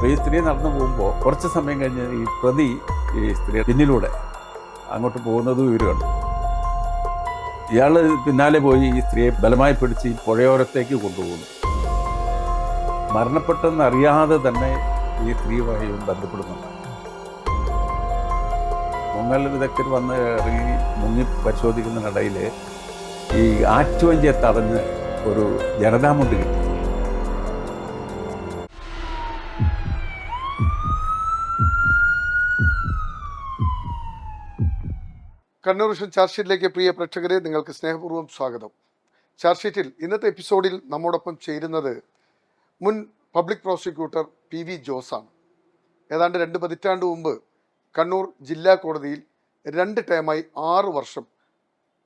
അപ്പോൾ ഈ സ്ത്രീ നടന്നു പോകുമ്പോൾ കുറച്ച് സമയം കഴിഞ്ഞ് ഈ പ്രതി ഈ സ്ത്രീ പിന്നിലൂടെ അങ്ങോട്ട് പോകുന്നതും ഇവർ കണ്ടു. ഇയാൾ പിന്നാലെ പോയി ഈ സ്ത്രീയെ ബലമായി പിടിച്ച് ഈ പുഴയോരത്തേക്ക് കൊണ്ടുപോകുന്നു. മരണപ്പെട്ടെന്ന് അറിയാതെ തന്നെ ഈ സ്ത്രീയുമായി ബന്ധപ്പെടുന്നുണ്ട്. മുങ്ങൽ വിദഗ്ധർ വന്ന് ഇറങ്ങി മുങ്ങി പരിശോധിക്കുന്നതിനിടയിൽ ഈ ആറ്റുവഞ്ചിയെ തടഞ്ഞ് ഒരു ജനതാമുണ്ട് കിട്ടി. കണ്ണൂർ വിഷൻ ചാർജ് ഷീറ്റിലേക്ക് പ്രിയ പ്രേക്ഷകരെ നിങ്ങൾക്ക് സ്നേഹപൂർവ്വം സ്വാഗതം. ചാർജ് ഷീറ്റിൽ ഇന്നത്തെ എപ്പിസോഡിൽ നമ്മോടൊപ്പം ചേരുന്നത് മുൻ പബ്ലിക് പ്രോസിക്യൂട്ടർ PV ജോസാണ്. ഏതാണ്ട് 2 പതിറ്റാണ്ട് മുമ്പ് കണ്ണൂർ ജില്ലാ കോടതിയിൽ 2 ടേമായി 6 വർഷം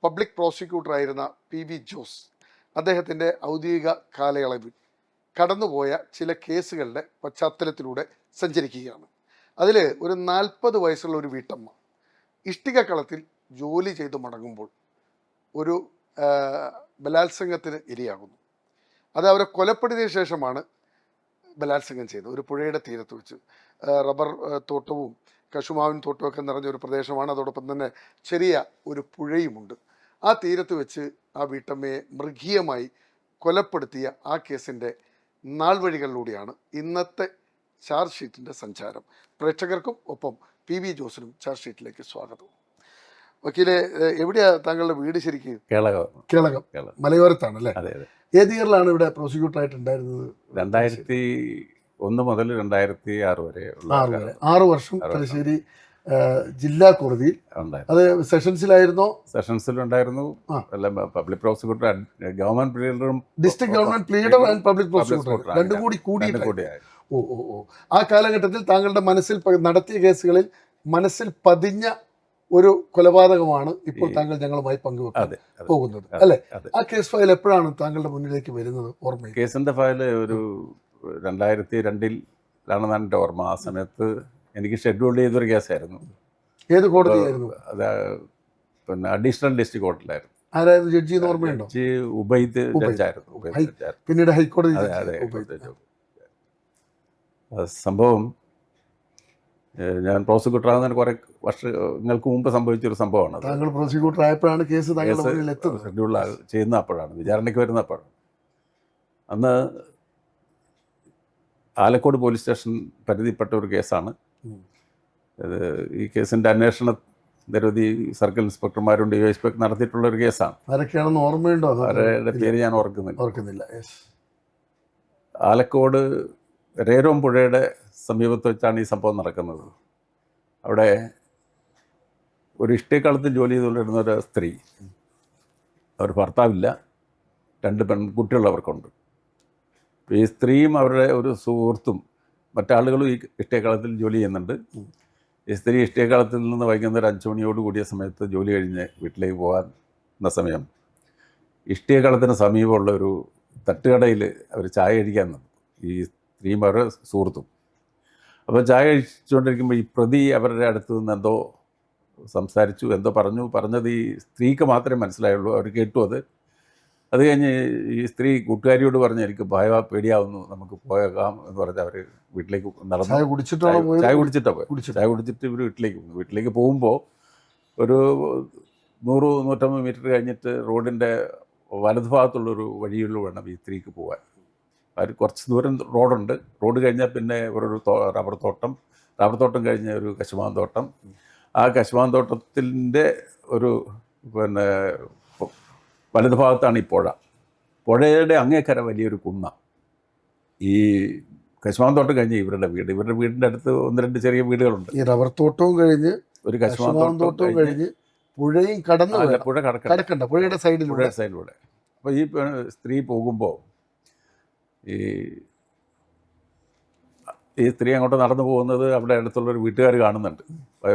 പബ്ലിക് പ്രോസിക്യൂട്ടറായിരുന്ന PV ജോസ് അദ്ദേഹത്തിൻ്റെ ഔദ്യോഗിക കാലയളവിൽ കടന്നുപോയ ചില കേസുകളുടെ പശ്ചാത്തലത്തിലൂടെ സഞ്ചരിക്കുകയാണ്. അതിൽ ഒരു 40 വയസ്സുള്ള ഒരു വീട്ടമ്മ ഇഷ്ടിക കളത്തിൽ ജോലി ചെയ്ത് മടങ്ങുമ്പോൾ ഒരു ബലാത്സംഗത്തിന് ഇരയാകുന്നു. അത് അവരെ കൊലപ്പെടുത്തിയ ശേഷമാണ് ബലാത്സംഗം ചെയ്തത്. ഒരു പുഴയുടെ തീരത്ത് വെച്ച് റബ്ബർ തോട്ടവും കശുമാവിൻ തോട്ടമൊക്കെ നിറഞ്ഞൊരു പ്രദേശമാണ്. അതോടൊപ്പം തന്നെ ചെറിയ ഒരു പുഴയുമുണ്ട്. ആ തീരത്ത് വെച്ച് ആ വീട്ടമ്മയെ മൃഗീയമായി കൊലപ്പെടുത്തിയ ആ കേസിൻ്റെ നാൾവഴികളിലൂടെയാണ് ഇന്നത്തെ ചാർജ് ഷീറ്റിൻ്റെ സഞ്ചാരം. പ്രേക്ഷകർക്കും ഒപ്പം PV ജോസിനും ചാർജ് ഷീറ്റിലേക്ക് സ്വാഗതം. വക്കീലെ, എവിടെയാ താങ്കളുടെ വീട്? ശരിക്കും കേളകം മലയോരത്താണ് അല്ലേ? അതെ അതെ. ഏത് ഇയറിലാണ് ഇവിടെ പ്രോസിക്യൂട്ടർ ആയിട്ടുണ്ടായിരുന്നത്? 2001 മുതൽ 2006 വരെ 6 വർഷം തലശ്ശേരി ജില്ലാ കോടതിയിൽ. അത് സെഷൻസിലായിരുന്നോ? സെഷൻസിലുണ്ടായിരുന്നു. പബ്ലിക് പ്രോസിക്യൂട്ടർ, ഗവൺമെന്റ് പ്ലീഡറും, district government pleader and public prosecutor രണ്ടും കൂടി. ഓ. ആ കാലഘട്ടത്തിൽ താങ്കളുടെ മനസ്സിൽ നടത്തിയ കേസുകളിൽ മനസ്സിൽ പതിഞ്ഞ ഒരു കൊലപാതകമാണ് ഇപ്പോൾ താങ്കൾ ഞങ്ങളുമായി പങ്കുവെക്കാൻ പോകുന്നത് അല്ലെ? ആ കേസ് ഫയൽ എപ്പോഴാണ് താങ്കളുടെ മുന്നിലേക്ക് വരുന്നത്? ഓർമ്മ കേസിന്റെ ഫയൽ ഒരു 2002-ലാണ് എൻ്റെ ഓർമ്മ. ആ സമയത്ത് എനിക്ക് ഷെഡ്യൂൾ ചെയ്തൊരു കേസായിരുന്നു. ഏത് കോടതിയായിരുന്നു? അത് പിന്നെ അഡീഷണൽ ഡിസ്ട്രിക്ട് കോർട്ടിലായിരുന്നു. ആരായിരുന്നു ജഡ്ജി എന്ന് ഓർമ്മയുണ്ടോ? ജഡ്ജി ഉബൈദ് ജഡ്ജായിരുന്നു. പിന്നീട് ഹൈക്കോടതി. സംഭവം ഞാൻ പ്രോസിക്യൂട്ടർ ആകുന്നതിന് കുറെ വർഷങ്ങൾക്ക് മുമ്പ് സംഭവിച്ചൊരു സംഭവമാണ്. താങ്കൾ പ്രോസിക്യൂട്ടർ ആയപ്പോഴാണ് കേസ് ഷെഡ്യൂൾ ചെയ്യുന്ന അപ്പോഴാണ്, വിചാരണയ്ക്ക് വരുന്ന അപ്പോഴാണ്. അന്ന് ആലക്കോട് പോലീസ് സ്റ്റേഷൻ പരിധിപ്പെട്ട ഒരു കേസാണ്. ഈ കേസിൻ്റെ അന്വേഷണ നിരവധി സർക്കിൾ ഇൻസ്പെക്ടർമാരും DYSP നടത്തിയിട്ടുള്ള ഒരു കേസാണ്. ആരൊക്കെയാണെന്ന് ഓർമ്മയുണ്ടോ? അവരുടെ പേര് ഞാൻ ഓർക്കുന്നില്ല. ആലക്കോട് രേരോം പുഴയുടെ സമീപത്ത് വെച്ചാണ് ഈ സംഭവം നടക്കുന്നത്. അവിടെ ഒരു ഇഷ്ടികളത്തിൽ ജോലി ചെയ്തുകൊണ്ടിരുന്ന ഒരു സ്ത്രീ, അവർ ഭർത്താവില്ല, 2 പെൺകുട്ടികൾ അവർക്കുണ്ട്. ഈ സ്ത്രീയും അവരുടെ ഒരു സുഹൃത്തും മറ്റാളുകളും ഈ ഇഷ്ടികളത്തിൽ ജോലി ചെയ്യുന്നുണ്ട്. ഈ സ്ത്രീ ഇഷ്ടികളത്തിൽ നിന്ന് വൈകുന്നേരം 5 മണിയോട് കൂടിയ സമയത്ത് ജോലി കഴിഞ്ഞ് വീട്ടിലേക്ക് പോകാൻ സമയം ഇഷ്ടികളത്തിന് സമീപമുള്ള ഒരു തട്ടുകടയിൽ അവർ ചായ കഴിക്കാൻ നിന്നു, ഈ സ്ത്രീയും അവരുടെ സുഹൃത്തും. അപ്പോൾ ചായ കഴിച്ചുകൊണ്ടിരിക്കുമ്പോൾ ഈ പ്രതി അവരുടെ അടുത്ത് നിന്ന് എന്തോ സംസാരിച്ചു, എന്തോ പറഞ്ഞത് ഈ സ്ത്രീക്ക് മാത്രമേ മനസ്സിലായുള്ളൂ. അവർ കേട്ടു. അത് കഴിഞ്ഞ് ഈ സ്ത്രീ കൂട്ടുകാരിയോട് പറഞ്ഞ് എനിക്ക് പേടിയാവുന്നു, നമുക്ക് പോയേക്കാം എന്ന് പറഞ്ഞ് അവർ വീട്ടിലേക്ക് നടന്നു. ചായ കുടിച്ചിട്ട് ഇവർ വീട്ടിലേക്ക് പോകുമ്പോൾ ഒരു 100-150 മീറ്റർ കഴിഞ്ഞിട്ട് റോഡിൻ്റെ വലതുഭാഗത്തുള്ളൊരു വഴിയിൽ വേണം ഈ സ്ത്രീക്ക് പോകാൻ. അവർ കുറച്ച് ദൂരം റോഡുണ്ട്. റോഡ് കഴിഞ്ഞാൽ പിന്നെ ഒരു റബ്ബർ തോട്ടം കഴിഞ്ഞ് ഒരു കശുമാവൻ തോട്ടം. ആ കശുമാവൻ തോട്ടത്തിൻ്റെ ഒരു പിന്നെ വലതുഭാഗത്താണ് ഈ പുഴ. പുഴയുടെ അങ്ങേക്കര വലിയൊരു കുന്ന. ഈ കശുമാവൻ തോട്ടം കഴിഞ്ഞ് ഇവരുടെ വീടിൻ്റെ അടുത്ത് 1-2 ചെറിയ വീടുകളുണ്ട്. ഈ റബ്ബർ തോട്ടവും കഴിഞ്ഞ് ഒരു കശുമാവൻ തോട്ടം കഴിഞ്ഞ് പുഴയും കടന്ന് പുഴ കടക്കണ്ട, പുഴയുടെ സൈഡിലൂടെ. അപ്പോൾ ഈ സ്ത്രീ പോകുമ്പോൾ ഈ സ്ത്രീ അങ്ങോട്ട് നടന്നു പോകുന്നത് അവിടെ അടുത്തുള്ളൊരു വീട്ടുകാർ കാണുന്നുണ്ട്.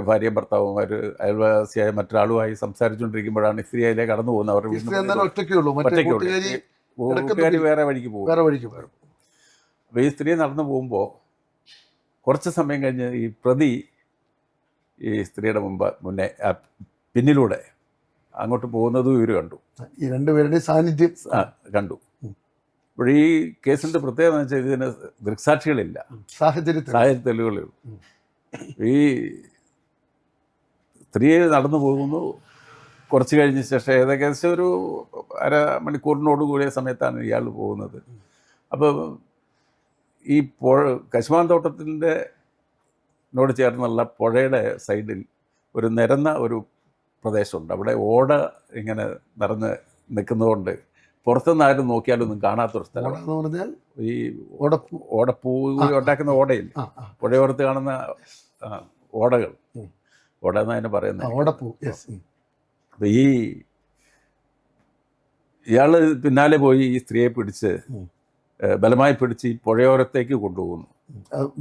ഭാര്യയും ഭർത്താവും അവർ അയൽവാസിയായ മറ്റൊരാളുമായി സംസാരിച്ചുകൊണ്ടിരിക്കുമ്പോഴാണ് ഈ സ്ത്രീ അതിലേക്ക് കടന്നു പോകുന്നത്. അവരുടെ വീട്ടുകാർ വേറെ വഴിക്ക് പോകും. അപ്പോൾ ഈ സ്ത്രീ നടന്നു പോകുമ്പോൾ കുറച്ച് സമയം കഴിഞ്ഞ് ഈ പ്രതി ഈ സ്ത്രീയുടെ മുന്നേ പിന്നിലൂടെ അങ്ങോട്ട് പോകുന്നതും ഇവർ കണ്ടു. ഈ 2 പേരുടെ സാന്നിധ്യം കണ്ടു. ഇപ്പോൾ ഈ കേസിൻ്റെ പ്രത്യേകത എന്ന് വെച്ചാൽ ഇതിന് ദൃക്സാക്ഷികളില്ല, സാഹചര്യത്തിൽ സാഹചര്യ തെളിവുകളിൽ. ഈ സ്ത്രീ നടന്നു പോകുന്നു, കുറച്ച് കഴിഞ്ഞ ശേഷം ഏകദേശം ഒരു അരമണിക്കൂറിനോട് കൂടിയ സമയത്താണ് ഇയാൾ പോകുന്നത്. അപ്പോൾ ഈ കശുമാൻ തോട്ടത്തിൻ്റെ നോട് ചേർന്നുള്ള പുഴയുടെ സൈഡിൽ ഒരു നിരന്ന ഒരു പ്രദേശമുണ്ട്. അവിടെ ഓട ഇങ്ങനെ നിറഞ്ഞ് നിൽക്കുന്നതുകൊണ്ട് പുറത്തുനിന്ന് ആരും നോക്കിയാലൊന്നും കാണാത്തൊരു സ്ഥലം. എന്ന് പറഞ്ഞാൽ ഈ ഓടപ്പൂ ഉണ്ടാക്കുന്ന ഓടയിൽ പുഴയോരത്ത് കാണുന്ന ഓടകൾ, ഓട എന്ന് അതിനെ പറയുന്നത് ഓടപ്പൂ. അപ്പം ഇയാൾ പിന്നാലെ പോയി ഈ സ്ത്രീയെ പിടിച്ച് ബലമായി പിടിച്ച് ഈ പുഴയോരത്തേക്ക് കൊണ്ടുപോകുന്നു.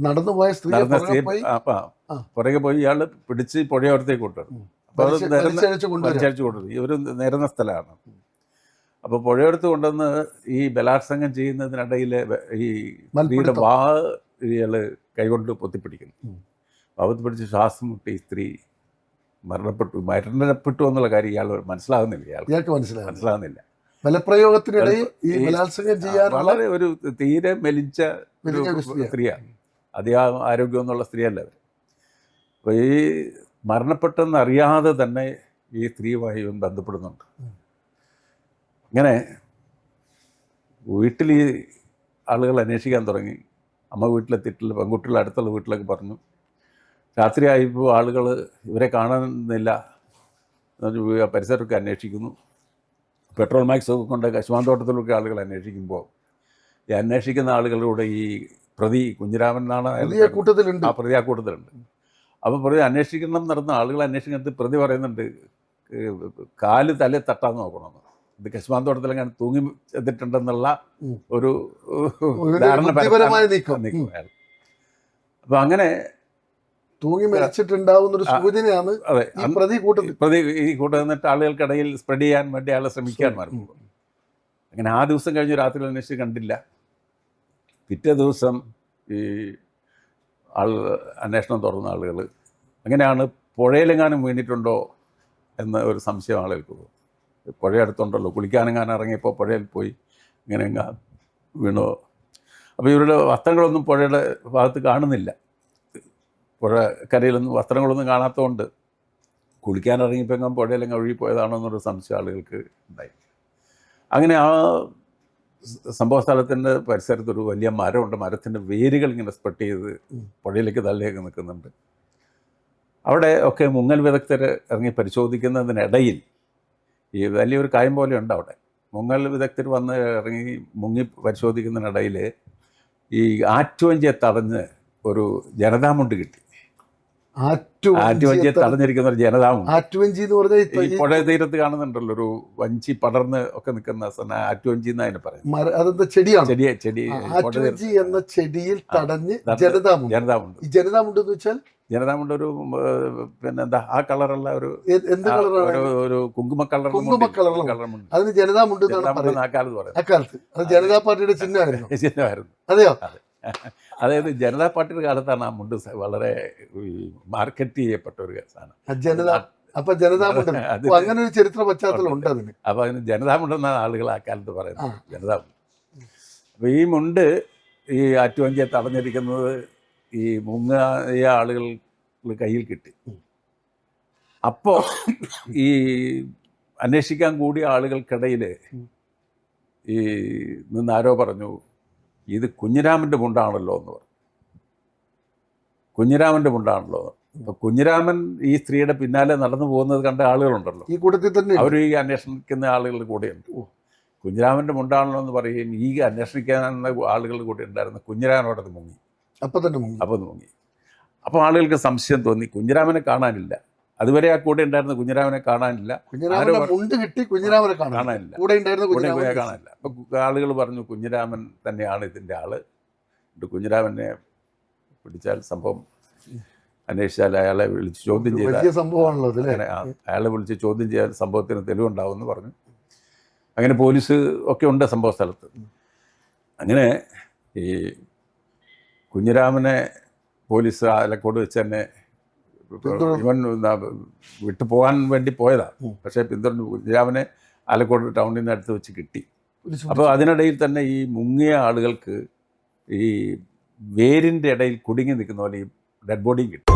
നടന്നുപോയ സ്ത്രീ പുറകെ പോയി ഇയാൾ പിടിച്ച് പുഴയോരത്തേക്ക് കൊണ്ടുവരും. അപ്പോൾ അത് വലിച്ചഴിച്ചു കൊണ്ടുവരും. ഇവർ നിരന്ന സ്ഥലമാണ്. അപ്പോൾ പുഴയോരത്ത് കൊണ്ടുവന്ന് ഈ ബലാത്സംഗം ചെയ്യുന്നതിനിടയിൽ ഈ സ്ത്രീയുടെ വാ ഇയാൾ കൈകൊണ്ട് പൊത്തിപ്പിടിക്കുന്നു. പൊത്തിപ്പിടിച്ച് ശ്വാസം മുട്ടി സ്ത്രീ മരണപ്പെട്ടു എന്നുള്ള കാര്യം ഇയാൾ ഇയാൾക്ക് മനസ്സിലാകുന്നില്ല. ബലപ്രയോഗത്തിനിടയിൽ ഈ ബലാത്സംഗം ചെയ്യാൻ വളരെ ഒരു തീരെ മെലിച്ച സ്ത്രീയാണ്, അധികം ആരോഗ്യമൊന്നുള്ള സ്ത്രീയല്ല അവർ. അപ്പോൾ ഈ മരണപ്പെട്ടെന്ന് അറിയാതെ തന്നെ ഈ സ്ത്രീയുമായി ബന്ധപ്പെടുന്നുണ്ട്. ഇങ്ങനെ വീട്ടിൽ ഈ ആളുകൾ അന്വേഷിക്കാൻ തുടങ്ങി. അമ്മ വീട്ടിലെത്തിയിട്ടില്ല, പെൺകുട്ടികൾ അടുത്തുള്ള വീട്ടിലൊക്കെ പറഞ്ഞു. രാത്രിയായപ്പോൾ ആളുകൾ ഇവരെ കാണുന്നില്ല, പരിസരമൊക്കെ അന്വേഷിക്കുന്നു. പെട്രോൾ മാക്സൊക്കെ കൊണ്ട് കശുമാൻ തോട്ടത്തിലൊക്കെ ആളുകൾ അന്വേഷിക്കുമ്പോൾ ഈ അന്വേഷിക്കുന്ന ആളുകളുടെ ഈ പ്രതി കുഞ്ഞിരാമൻ എന്നാണ് കൂട്ടത്തിലുണ്ട്. ആ പ്രതി ആ കൂട്ടത്തിലുണ്ട്. അപ്പോൾ പ്രതി അന്വേഷിക്കണം നടന്ന ആളുകൾ അന്വേഷിക്കുന്നത് പ്രതി പറയുന്നുണ്ട് കാല് തല തട്ടാൻ നോക്കണമെന്ന്. ഇത് കശുമാൻ തോട്ടത്തിലെങ്ങനെ തൂങ്ങി ചെന്നിട്ടുണ്ടെന്നുള്ള ഒരു ധാരണ. അപ്പോൾ അങ്ങനെ തൂങ്ങി മരിച്ചിട്ടുണ്ടാവുന്നൊരു സൂചനയാണ് പ്രതി ഈ കൂട്ടം നിന്നിട്ട് ആളുകൾക്കിടയിൽ സ്പ്രെഡ് ചെയ്യാൻ വേണ്ടി ആളെ ശ്രമിക്കാൻ മാറും. അങ്ങനെ ആ ദിവസം കഴിഞ്ഞ് രാത്രി അന്വേഷിച്ച് കണ്ടില്ല. പിറ്റേ ദിവസം ഈ അന്വേഷണം തുറന്ന ആളുകൾ അങ്ങനെയാണ് പുഴയിലെങ്ങാനും വീണിട്ടുണ്ടോ എന്ന ഒരു സംശയം ആളുകൾക്ക്. പുഴ അടുത്തുണ്ടല്ലോ, കുളിക്കാനെങ്ങാനും ഇറങ്ങിയപ്പോൾ പുഴയിൽ പോയി ഇങ്ങനെ വീണോ. അപ്പോൾ ഇവരുടെ വസ്ത്രങ്ങളൊന്നും പുഴയുടെ ഭാഗത്ത് കാണുന്നില്ല. പുഴ കരയിലൊന്നും വസ്ത്രങ്ങളൊന്നും കാണാത്തതുകൊണ്ട് കുളിക്കാനിറങ്ങിയപ്പോൾ പുഴയിലെങ്ങ് ഒഴുകി പോയതാണോ എന്നൊരു സംശയം ആളുകൾക്ക് ഉണ്ടായി. അങ്ങനെ ആ സംഭവ സ്ഥലത്തിൻ്റെ പരിസരത്തൊരു വലിയ മരമുണ്ട്. മരത്തിൻ്റെ വേരുകൾ ഇങ്ങനെ സ്പ്രെഡ് ചെയ്ത് പുഴയിലേക്ക് തള്ളിയൊക്കെ നിൽക്കുന്നുണ്ട്. അവിടെ ഒക്കെ മുങ്ങൽ വിദഗ്ധർ ഇറങ്ങി പരിശോധിക്കുന്നതിനിടയിൽ ഈ വലിയൊരു കായം പോലെ ഉണ്ട് അവിടെ. മുങ്ങൽ വിദഗ്ധർ വന്ന് ഇറങ്ങി മുങ്ങി പരിശോധിക്കുന്നതിനിടയിൽ ഈ ആറ്റുവഞ്ചിയെ തടഞ്ഞ് ഒരു ജനതാമുണ്ട് കിട്ടി. ആറ്റുവഞ്ചിയെ തടഞ്ഞിരിക്കുന്ന ഒരു ജനതാമുണ്ട്. ആറ്റുവഞ്ചി എന്ന് പറഞ്ഞാൽ ഈ പുഴ തീരത്ത് കാണുന്നുണ്ടല്ലോ, ഒരു വഞ്ചി പടർന്ന് ഒക്കെ നിൽക്കുന്ന ആറ്റുവഞ്ചി എന്ന് അതിനെ പറയും. അതെന്താ ചെടിയാണ്? ചെടി ആറ്റുവഞ്ചി എന്ന ചെടിയിൽ തടഞ്ഞ് ജനതാമുണ്ട്. ഈ ജനതാമുണ്ട് എന്ന് വെച്ചാൽ ജനതാമുണ്ട് ഒരു പിന്നെന്താ ആ കളറുള്ള ഒരു എന്ത് കളറാണ്? ഒരു കുങ്കുമ കളറുണ്ട്. അതിന് ജനതാമുണ്ട് അക്കാലത്ത്. അത് ജനതാ പാർട്ടിയുടെ ചിഹ്നമായിരുന്നു. അതെയോ? അതായത് ജനതാ പാർട്ടിയുടെ കാലത്താണ് ആ മുണ്ട് വളരെ മാർക്കറ്റ് ചെയ്യപ്പെട്ട ഒരു സാധനം. അങ്ങനെ ഒരു ചരിത്ര പശ്ചാത്തലം ഉണ്ട് അതിന്. അപ്പൊ അതിന് ജനതാമുണ്ടെന്നാണ് ആളുകൾ ആ കാലത്ത് പറയുന്നത്, ജനതാമുണ്ട്. അപ്പൊ ഈ മുണ്ട് ഈ ആറ്റുവഞ്ചിയെ തടഞ്ഞിരിക്കുന്നത് ഈ മുങ്ങിയ ആളുകൾ കയ്യിൽ കിട്ടി. അപ്പോൾ ഈ അന്വേഷിക്കാൻ കൂടിയ ആളുകൾക്കിടയിൽ ഈ നിന്നാരോ പറഞ്ഞു ഇത് കുഞ്ഞിരാമൻ്റെ മുണ്ടാണല്ലോ എന്ന് പറഞ്ഞു. കുഞ്ഞിരാമൻ്റെ മുണ്ടാണല്ലോ. അപ്പോൾ കുഞ്ഞിരാമൻ ഈ സ്ത്രീയുടെ പിന്നാലെ നടന്നു പോകുന്നത് കണ്ട ആളുകളുണ്ടല്ലോ, ഈ കൂട്ടത്തിൽ തന്നെ അവർ ഈ അന്വേഷിക്കുന്ന ആളുകളുടെ കൂടെയുണ്ട്. കുഞ്ഞിരാമൻ്റെ മുണ്ടാണല്ലോ എന്ന് പറയുകയും ഈ അന്വേഷിക്കുന്ന ആളുകളുടെ കൂടെ ഉണ്ടായിരുന്ന കുഞ്ഞിരാമനോടത് മുങ്ങി. അപ്പം മുങ്ങി. അപ്പോൾ ആളുകൾക്ക് സംശയം തോന്നി, കുഞ്ഞിരാമനെ കാണാനില്ല. അതുവരെ ആ കൂടെ ഉണ്ടായിരുന്ന കുഞ്ഞിരാമനെ കാണാനില്ല. കാണാനില്ല. അപ്പോൾ ആളുകൾ പറഞ്ഞു കുഞ്ഞിരാമൻ തന്നെയാണ് ഇതിൻ്റെ ആള്. കുഞ്ഞിരാമനെ പിടിച്ചാൽ സംഭവം അന്വേഷിച്ചാൽ അയാളെ വിളിച്ച് ചോദ്യം ചെയ്താൽ അയാളെ വിളിച്ച് ചോദ്യം ചെയ്യാൻ സംഭവത്തിന് തെളിവുണ്ടാവുമെന്ന് പറഞ്ഞു. അങ്ങനെ പോലീസ് ഒക്കെ ഉണ്ട് സംഭവ സ്ഥലത്ത്. അങ്ങനെ ഈ കുഞ്ഞിരാമനെ പോലീസ് ആലക്കോട് വെച്ച് തന്നെ ഇവൻ വിട്ടു പോകാൻ വേണ്ടി പോയതാണ്. പക്ഷേ പിന്തുടർന്ന് കുഞ്ഞിരാമനെ ആലക്കോട് ടൗണിൽ നിന്ന് അടുത്ത് വെച്ച് കിട്ടി. അപ്പോൾ അതിനിടയിൽ തന്നെ ഈ മുങ്ങിയ ആളുകൾക്ക് ഈ വേരിൻ്റെ ഇടയിൽ കുടുങ്ങി നിൽക്കുന്ന പോലെ ഈ ഡെഡ് ബോഡിയും കിട്ടും.